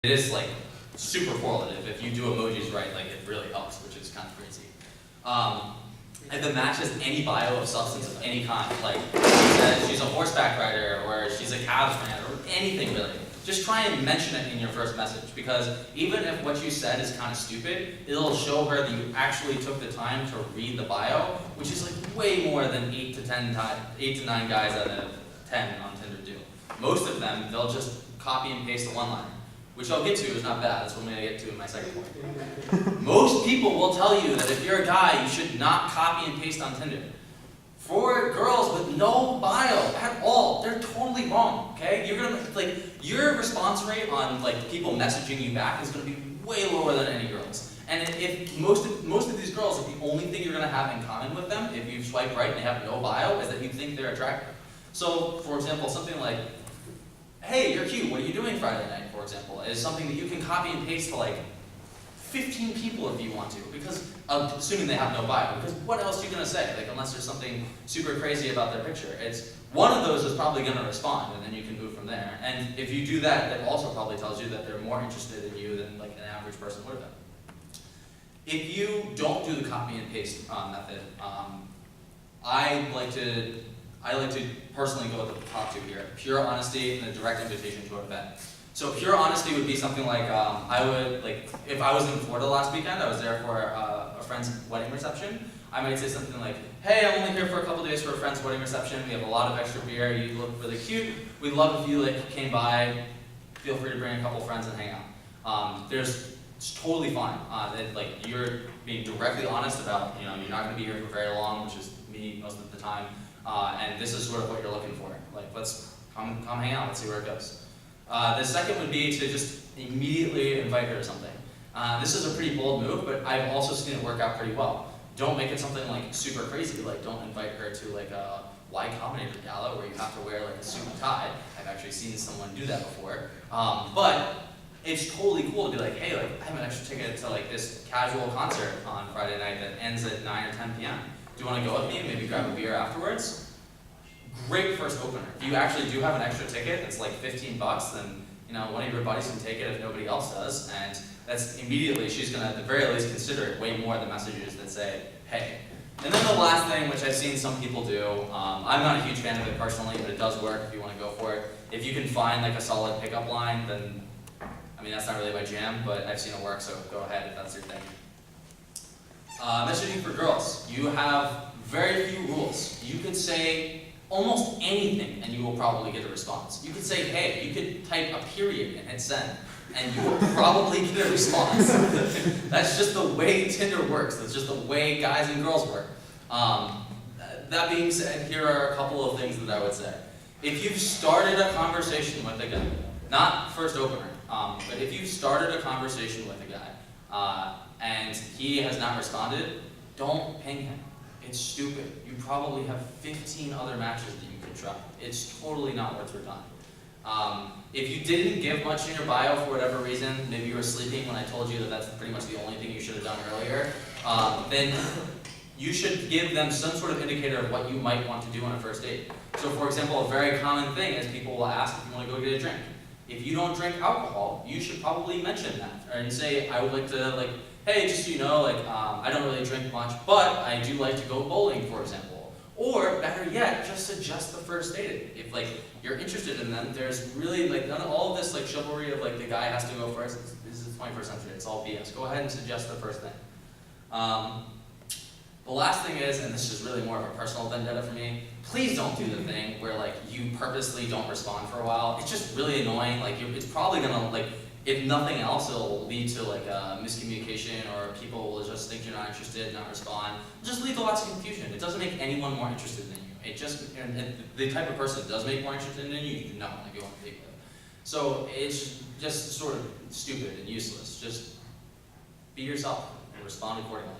It is like super correlative. If you do emojis right, like it really helps, which is kind of crazy. If it matches any bio of substance of any kind, like she says she's a horseback rider or she's a Cavs fan or anything really, just try and mention it in your first message, because even if what you said is kind of stupid, it'll show her that you actually took the time to read the bio, which is like way more than 8 to 9 guys out of 10 on Tinder do. Most of them, they'll just copy and paste the one-liner, which I'll get to is not bad. That's what I'm going to get to in my second point. Most people will tell you that if you're a guy, you should not copy and paste on Tinder. For girls with no bio at all, they're totally wrong. Okay, you're gonna your response rate on people messaging you back is going to be way lower than any girls. And if most of these girls, if the only thing you're going to have in common with them, if you swipe right and they have no bio, is that you think they're attractive. So, for example, something like, "Hey, you're cute. What are you doing Friday night?" for example, is something that you can copy and paste to 15 people if you want to, because assuming they have no bio. Because what else are you going to say? Unless there's something super crazy about their picture, it's one of those is probably going to respond, and then you can move from there. And if you do that, that also probably tells you that they're more interested in you than an average person would have been. If you don't do the copy and paste method, I like to personally go with the top two here: pure honesty and a direct invitation to an event. So pure honesty would be something like, if I was in Florida last weekend, I was there for a friend's wedding reception, I might say something like, "Hey, I'm only here for a couple days for a friend's wedding reception. We have a lot of extra beer. You look really cute. We'd love if you came by. Feel free to bring a couple friends and hang out." It's totally fine. You're being directly honest about, you're not going to be here for very long, which is me most of the time. And this is sort of what you're looking for. Let's come hang out. Let's see where it goes. The second would be to just immediately invite her to something. This is a pretty bold move, but I've also seen it work out pretty well. Don't make it something super crazy. Don't invite her to a Y Combinator gala where you have to wear a suit and tie. I've actually seen someone do that before. But it's totally cool to be "Hey, I have an extra ticket to this casual concert on Friday night that ends at 9 or 10 p.m. Do you want to go with me and maybe grab a beer afterwards?" Great first opener. If you actually do have an extra ticket that's $15, then one of your buddies can take it if nobody else does, and that's immediately, she's going to at the very least consider it way more than messages that say, "Hey." And then the last thing, which I've seen some people do, I'm not a huge fan of it personally, but it does work if you want to go for it. If you can find a solid pickup line, then that's not really my jam, but I've seen it work, so go ahead if that's your thing. Messaging for girls. You have very few rules. You could say almost anything and you will probably get a response. You could say, "Hey," you could type a period and hit send, and you will probably get a response. That's just the way Tinder works. That's just the way guys and girls work. That being said, here are a couple of things that I would say. If you've started a conversation with a guy, not first opener, but if you've started a conversation with a guy and he has not responded, don't ping him. It's stupid. You probably have 15 other matches that you could try. It's totally not worth your time. If you didn't give much in your bio for whatever reason, maybe you were sleeping when I told you that that's pretty much the only thing you should have done earlier, then you should give them some sort of indicator of what you might want to do on a first date. So for example, a very common thing is people will ask if you want to go get a drink. If you don't drink alcohol, you should probably mention that and say, "I would like to hey, just so you know, I don't really drink much, but I do like to go bowling," for example. Or better yet, just suggest the first date. If you're interested in them, there's really none of all of this chivalry of the guy has to go first. This is the 21st century. It's all BS. Go ahead and suggest the first thing. The last thing is, and this is really more of a personal vendetta for me, please don't do the thing where you purposely don't respond for a while. It's just really annoying. It's probably gonna if nothing else, it'll lead to miscommunication, or people will just think you're not interested, not respond. It'll just lead to lots of confusion. It doesn't make anyone more interested than you. It just, and the type of person that does make more interested than you do not want to go on a date with. So it's just sort of stupid and useless. Just be yourself and respond accordingly.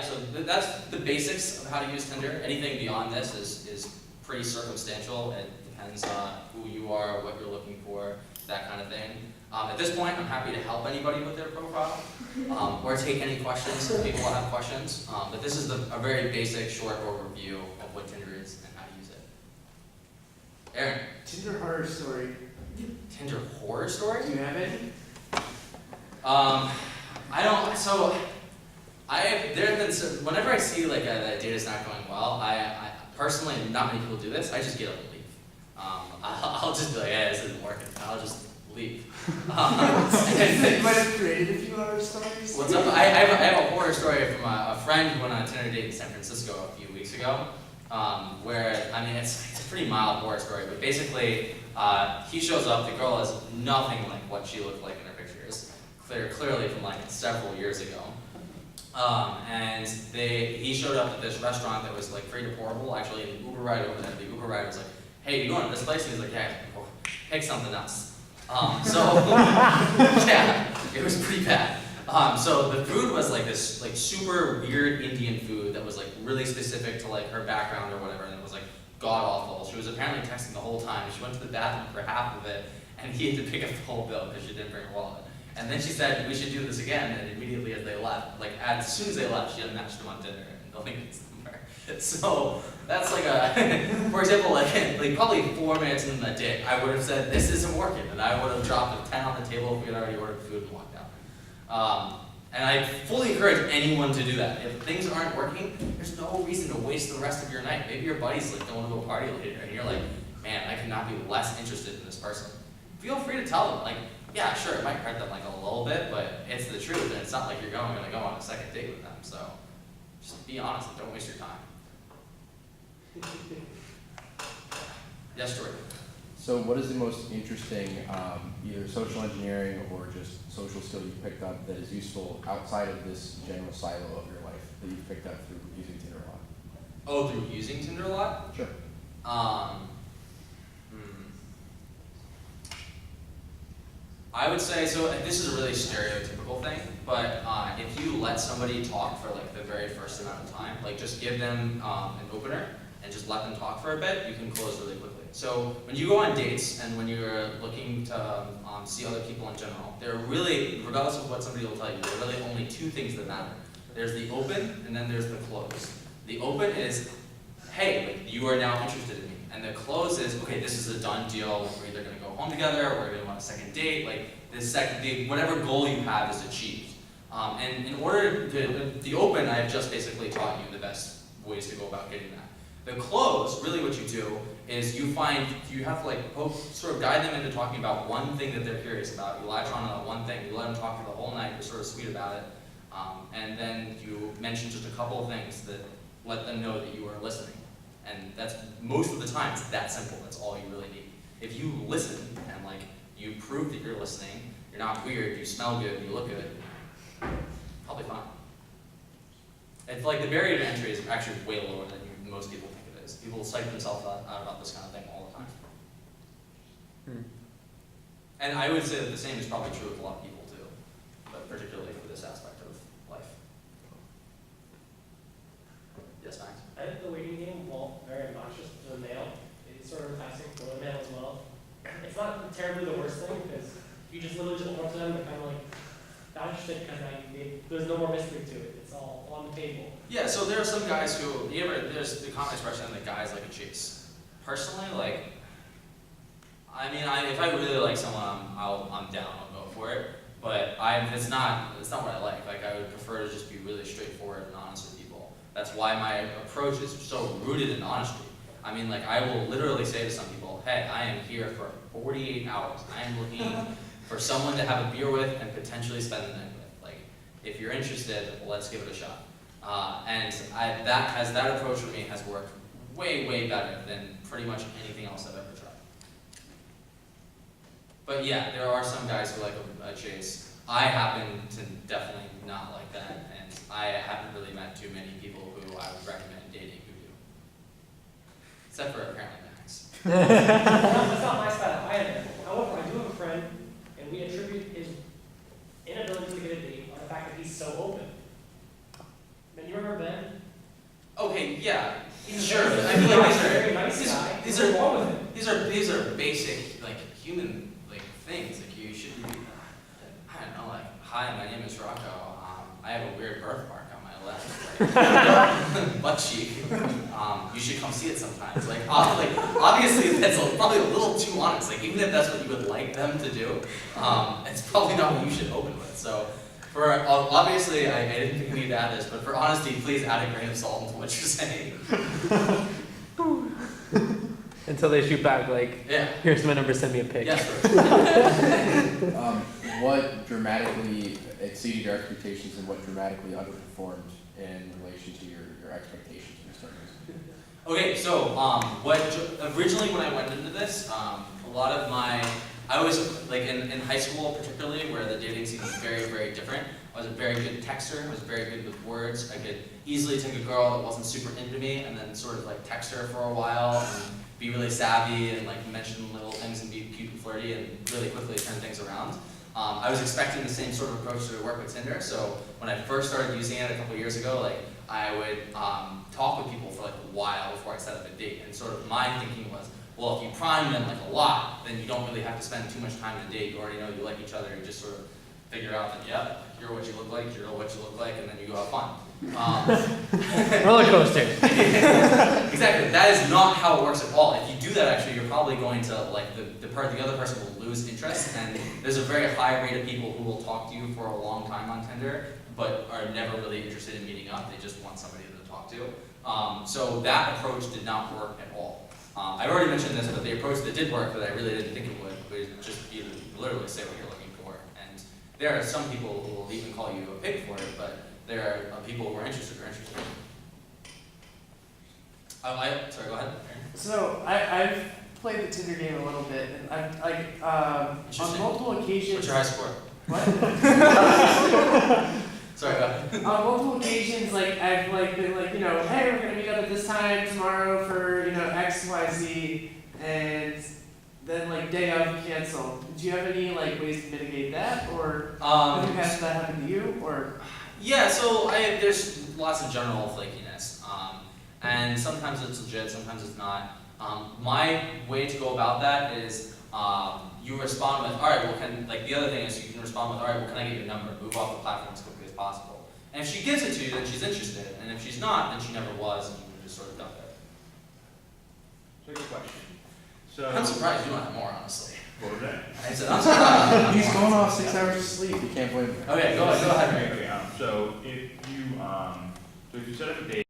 So that's the basics of how to use Tinder. Anything beyond this is pretty circumstantial. It depends on who you are, what you're looking for, that kind of thing. At this point, I'm happy to help anybody with their profile, or take any questions if people have questions. But this is a very basic, short overview of what Tinder is and how to use it. Aaron. Tinder horror story. Tinder horror story? Do you have any? I don't, so, there have been some, whenever I see like that data's not going well, I personally, not many people do this, I just get up and leave. I'll just be like, yeah, this isn't working, I'll just leave. You might have created a few horror stories. What's up? I have a horror story from a friend who went on a Tinder date in San Francisco a few weeks ago, where, I mean, it's a pretty mild horror story, but basically, he shows up, the girl is nothing like what she looked like in her pictures, clearly from like several years ago. And he showed up at this restaurant that was like free to portable, actually an Uber ride over there. The Uber rider was like, hey, you going to this place? And he's like, yeah, well, pick something else. Yeah, it was pretty bad. So the food was like this like super weird Indian food that was like really specific to like her background or whatever, and it was like god awful. She was apparently texting the whole time. She went to the bathroom for half of it, and he had to pick up the whole bill because she didn't bring her wallet. And then she said, we should do this again, and immediately as they left, like as soon as they left, she unmatched him on Tinder, and the link is somewhere. So that's like for example, like probably 4 minutes into the date, I would have said, this isn't working, and I would have dropped a 10 on the table if we had already ordered food and walked out. And I fully encourage anyone to do that. If things aren't working, there's no reason to waste the rest of your night. Maybe your buddy's like going to a party later, and you're like, man, I could not be less interested in this person. Feel free to tell them, like, yeah, sure, it might hurt them like a little bit, but it's the truth, and it's not like you're going to go on a second date with them. So just be honest and don't waste your time. Yes, Jordan. So what is the most interesting, either social engineering or just social skill you picked up that is useful outside of this general silo of your life that you've picked up through using Tinder a lot? Oh, through using Tinder a lot? Sure. I would say, so this is a really stereotypical thing, but if you let somebody talk for like the very first amount of time, like just give them an opener and just let them talk for a bit, you can close really quickly. So when you go on dates and when you're looking to see other people in general, there are really, regardless of what somebody will tell you, there are really only 2 things that matter. There's the open and then there's the close. The open is, hey, like, you are now interested in me. And the close is, okay, this is a done deal. We're either going to go home together or we're going to go on a second date. Like, whatever goal you have is achieved. And in order to, the open, I've just basically taught you the best ways to go about getting that. The close, really what you do is you have to like sort of guide them into talking about one thing that they're curious about. You latch on to that one thing, you let them talk for the whole night, you're sort of sweet about it. And then you mention just a couple of things that let them know that you are listening. And that's, most of the time, it's that simple. That's all you really need. If you listen and like you prove that you're listening, you're not weird, you smell good, you look good, probably fine. It's like the barrier to entry is actually way lower than most people think it is. People psych themselves out about this kind of thing all the time. And I would say that the same is probably true of a lot of people too, but particularly for this aspect of life. Yes, Max? I think the waiting game, while very obnoxious to the male, it's sort of enticing for the male as well. It's not terribly the worst thing, because you just literally just walk to them and kind of like, not interested because there's no more mystery to it. It's all on the table. Yeah, so there are some guys who, there's the common expression that guys like a chase. Personally, like, I mean, if I really like someone, I'm down, I'll go for it. But it's not what I like. Like, I would prefer to just be really straightforward and honest with people. That's why my approach is so rooted in honesty. I mean, like, I will literally say to some people, hey, I am here for 48 hours. I am looking for someone to have a beer with and potentially spend the night with. Like, if you're interested, let's give it a shot. And that approach for me has worked way, way better than pretty much anything else I've ever tried. But yeah, there are some guys who like a chase. I happen to definitely not like that, and I haven't really met too many people who I would recommend dating who do. Except for apparently Max. That's not my style either. However, I do have a friend, and we attribute his inability to get a date on the fact that he's so open. Man, you remember Ben? Okay, yeah, He's sure. Very, I feel like very nice guy. these are basic like human like things. Like you should be, I don't know, like, hi, my name is Rocco. I have a weird birthmark on my left butt cheek. You should come see it sometimes. Like obviously that's probably a little too honest. Like even if that's what you would like them to do, it's probably not what you should open with. So for obviously I didn't think I needed to add this, but for honesty, please add a grain of salt into what you're saying. Until they shoot back, like, Yeah. here's my number, send me a pic. Yes, sir. What dramatically exceeded your expectations and what dramatically underperformed in relation to your expectations when you started using it? Okay, so originally when I went into this, a lot of I was like in high school particularly, where the dating scene was very, very different. I was a very good texter. I was very good with words. I could easily take a girl that wasn't super into me and then sort of like text her for a while and be really savvy and like mention little things and be cute and flirty and really quickly turn things around. I was expecting the same sort of approach to work with Tinder. So when I first started using it a couple years ago, like I would talk with people for like a while before I set up a date. And sort of my thinking was, well, if you prime them like a lot, then you don't really have to spend too much time in a date. You already know you like each other. You just sort of figure out that, yeah, you're what you look like, you're what you look like, and then you go have fun. Roller coaster. Exactly. That is not how it works at all. If you do that, actually, you're probably going to like the other person will lose interest, and there's a very high rate of people who will talk to you for a long time on Tinder, but are never really interested in meeting up. They just want somebody to talk to. So that approach did not work at all. I've already mentioned this, but the approach that did work that I really didn't think it would was just literally say what you're looking for. And there are some people who will even call you a pig for it, but there are people who are interested. Sorry, go ahead. So I've played the Tinder game a little bit, and I've like on Interesting. multiple occasions. What's your high score? What? Sorry, go ahead. On multiple occasions, like I've like been like, hey, we're gonna meet up at this time tomorrow for X, Y, Z, and then like day of cancel. Do you have any like ways to mitigate that, or have you had that happen to you, or? Yeah, so there's lots of general flakiness, and sometimes it's legit, sometimes it's not. My way to go about that is you respond with, all right, well, the other thing is you can respond with, all right, well, can I get your number? Move off the platform as quickly as possible. And if she gives it to you, then she's interested, and if she's not, then she never was, and you can just sort of dump it. So good question. So I'm surprised you don't have more, honestly. what was that? I said, I'm surprised you don't have He's more. going off 6 hours of sleep. You can't blame him. Okay, go ahead, Mary. Okay, so if you set up a date.